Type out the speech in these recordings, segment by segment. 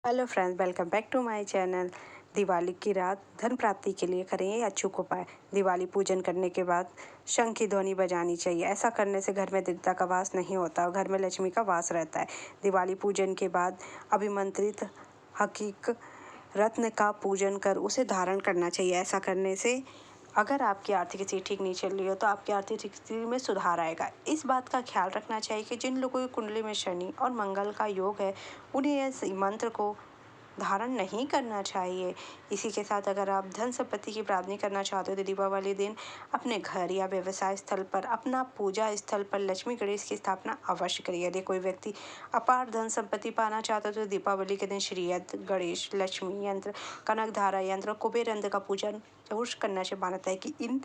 Hello friends, welcome back to my channel. Diwali की रात धन प्राप्ति के लिए करें ये अचूक उपाय। दिवाली पूजन करने के बाद शंख की ध्वनि बजानी चाहिए। ऐसा करने से घर में दरिद्रता का वास नहीं होता और घर में लक्ष्मी का वास रहता है। दिवाली पूजन के बाद अभिमंत्रित हकीक रत्न का पूजन कर उसे धारण करना चाहिए। ऐसा करने से अगर आपकी आर्थिक स्थिति ठीक नहीं चल रही हो तो आपकी आर्थिक स्थिति में सुधार आएगा। इस बात का ख्याल रखना चाहिए कि जिन लोगों की कुंडली में शनि और मंगल का योग है उन्हें इस मंत्र को धारण नहीं करना चाहिए। इसी के साथ अगर आप धन संपत्ति की प्राप्ति करना चाहते हो तो दीपावली दिन अपने घर या व्यवसाय स्थल पर, अपना पूजा स्थल पर लक्ष्मी गणेश की स्थापना अवश्य करिए। यदि कोई व्यक्ति अपार धन संपत्ति पाना चाहता है तो दीपावली के दिन श्री यंत्र, गणेश, लक्ष्मी यंत्र, कनक धारा यंत्र, कुबेर यंत्र का पूजन जरूर करना चाहिए। मान्यता है कि इन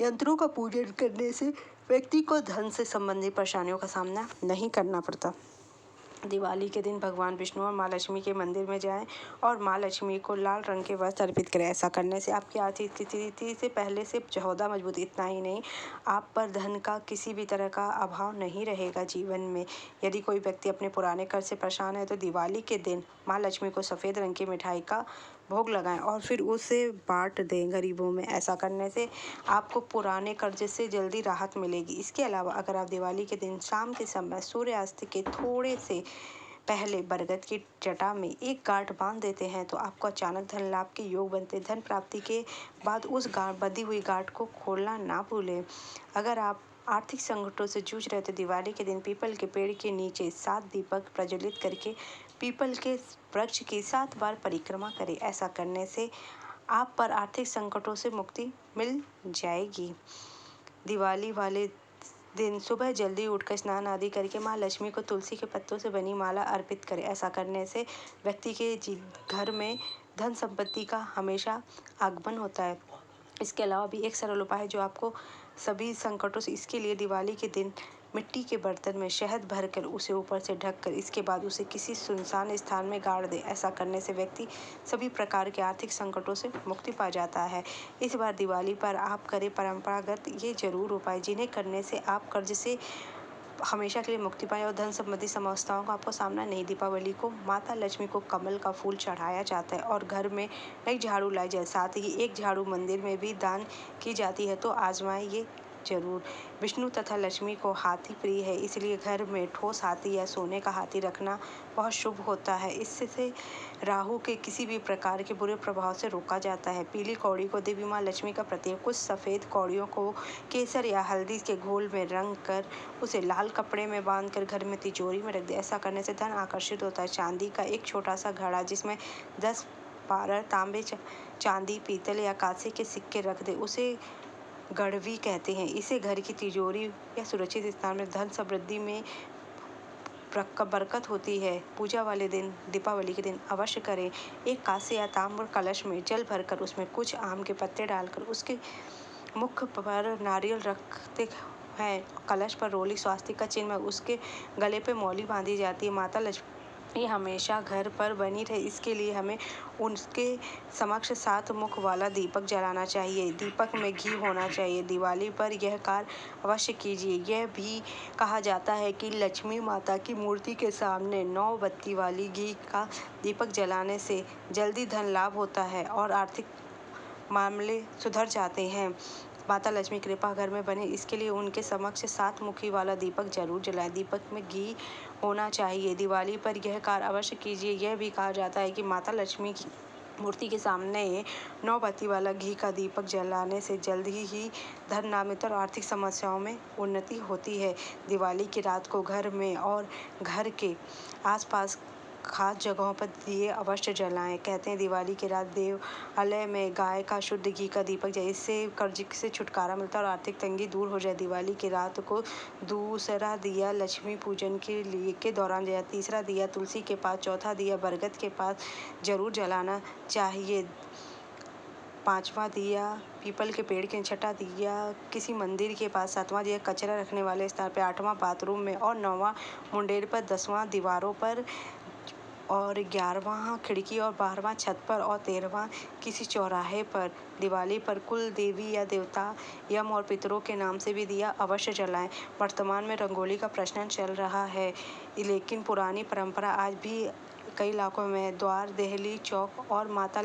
यंत्रों का पूजन करने से व्यक्ति को धन से संबंधित परेशानियों का सामना नहीं करना पड़ता। दिवाली के दिन भगवान विष्णु और माँ लक्ष्मी के मंदिर में जाएं और माँ लक्ष्मी को लाल रंग के वस्त्र अर्पित करें। ऐसा करने से आपकी आर्थिक स्थिति से पहले से ज़्यादा मजबूत, इतना ही नहीं, आप पर धन का किसी भी तरह का अभाव नहीं रहेगा जीवन में। यदि कोई व्यक्ति अपने पुराने कर्ज से परेशान है तो दिवाली के दिन माँ लक्ष्मी को सफ़ेद रंग की मिठाई का भोग लगाएं और फिर उसे बांट दें गरीबों में। ऐसा करने से आपको पुराने कर्ज से जल्दी राहत मिलेगी। इसके अलावा अगर आप दिवाली के दिन शाम के समय सूर्यास्त के थोड़े से पहले बरगद की जटा में एक गांठ बांध देते हैं तो आपको अचानक धन लाभ के योग बनते। धन प्राप्ति के बाद उस बंधी हुई गांठ को खोलना ना भूलें। अगर आप आर्थिक संकटों से जूझ रहे तो दिवाली के दिन पीपल के पेड़ के नीचे 7 दीपक प्रज्वलित करके पीपल के वृक्ष की 7 बार परिक्रमा करें। ऐसा करने से आप पर आर्थिक संकटों से मुक्ति मिल जाएगी। दिवाली वाले दिन सुबह जल्दी उठकर स्नान आदि करके माँ लक्ष्मी को तुलसी के पत्तों से बनी माला अर्पित करें। ऐसा करने से व्यक्ति के घर में धन संपत्ति का हमेशा आगमन होता है। इसके अलावा भी एक सरल उपाय है जो आपको सभी संकटों से, इसके लिए दिवाली के दिन मिट्टी के बर्तन में शहद भरकर उसे ऊपर से ढककर इसके बाद उसे किसी सुनसान स्थान में गाड़ दे। ऐसा करने से व्यक्ति सभी प्रकार के आर्थिक संकटों से मुक्ति पा जाता है। इस बार दिवाली पर आप करें परंपरागत ये जरूर उपाय जिन्हें करने से आप कर्ज से हमेशा के लिए मुक्ति पाए और धन संबंधी समस्याओं का आपको सामना नहीं। दीपावली को माता लक्ष्मी को कमल का फूल चढ़ाया जाता है और घर में नई झाड़ू लाई जाए। साथ ही एक झाड़ू मंदिर में भी दान की जाती है, तो आजमाएं ये जरूर। विष्णु तथा लक्ष्मी को हाथी प्रिय है, इसलिए घर में ठोस हाथी या सोने का हाथी रखना बहुत शुभ होता है। इससे राहु के किसी भी प्रकार के बुरे प्रभाव से रोका जाता है। पीली कौड़ी को देवी माँ लक्ष्मी का प्रतीक। कुछ सफ़ेद कौड़ियों को केसर या हल्दी के घोल में रंग कर उसे लाल कपड़े में बांधकर घर में तिजोरी में रख दे। ऐसा करने से धन आकर्षित होता है। चांदी का एक छोटा सा घड़ा जिसमें 10-12 तांबे, चांदी, पीतल या कांसे के सिक्के रख दे, उसे गड़वी कहते हैं। इसे घर की तिजोरी या सुरक्षित स्थान में धन समृद्धि में बरकत होती है। पूजा वाले दिन, दीपावली के दिन अवश्य करें। एक कांसे या ताम्र कलश में जल भरकर उसमें कुछ आम के पत्ते डालकर उसके मुख पर नारियल रखते हैं। कलश पर रोली स्वास्तिक का चिन्ह, उसके गले पे मौली बांधी जाती है। माता लक्ष्मी ये हमेशा घर पर बनी रहे, इसके लिए हमें उनके समक्ष 7 मुख वाला दीपक जलाना चाहिए। दीपक में घी होना चाहिए। दिवाली पर यह कार्य अवश्य कीजिए। यह भी कहा जाता है कि लक्ष्मी माता की मूर्ति के सामने 9 बत्ती वाली घी का दीपक जलाने से जल्दी धन लाभ होता है और आर्थिक मामले सुधर जाते हैं। माता लक्ष्मी कृपा घर में बने, इसके लिए उनके समक्ष 7 मुखी वाला दीपक जरूर जलाएं। दीपक में घी होना चाहिए। दिवाली पर यह कार्य अवश्य कीजिए। यह भी कहा जाता है कि माता लक्ष्मी की मूर्ति के सामने 9 बत्ती वाला घी का दीपक जलाने से जल्द ही धन नाम और आर्थिक समस्याओं में उन्नति होती है। दिवाली की रात को घर में और घर के आसपास खास जगहों पर दिए अवश्य जलाएं। कहते हैं दिवाली की रात देवालय में गाय का शुद्ध घी का दीपक जलाएं, इससे कर्ज से छुटकारा मिलता है और आर्थिक तंगी दूर हो जाए। दिवाली की रात को दूसरा दिया लक्ष्मी पूजन के दौरान जलाएं। तीसरा दिया तुलसी के पास, चौथा दिया बरगद के पास जरूर जलाना चाहिए। 5वां दिया पीपल के पेड़ के, छठा दिया किसी मंदिर के पास, 7वां दिया कचरा रखने वाले स्थान पर, 8वां बाथरूम में और 9वां मुंडेर पर, 10वां दीवारों पर और 11वां खिड़की और 12वां छत पर और 13वां किसी चौराहे पर। दिवाली पर कुल देवी या देवता, यम और पितरों के नाम से भी दिया अवश्य जलाएं। वर्तमान में रंगोली का प्रचलन चल रहा है, लेकिन पुरानी परंपरा आज भी कई इलाकों में द्वार, देहली, चौक और माता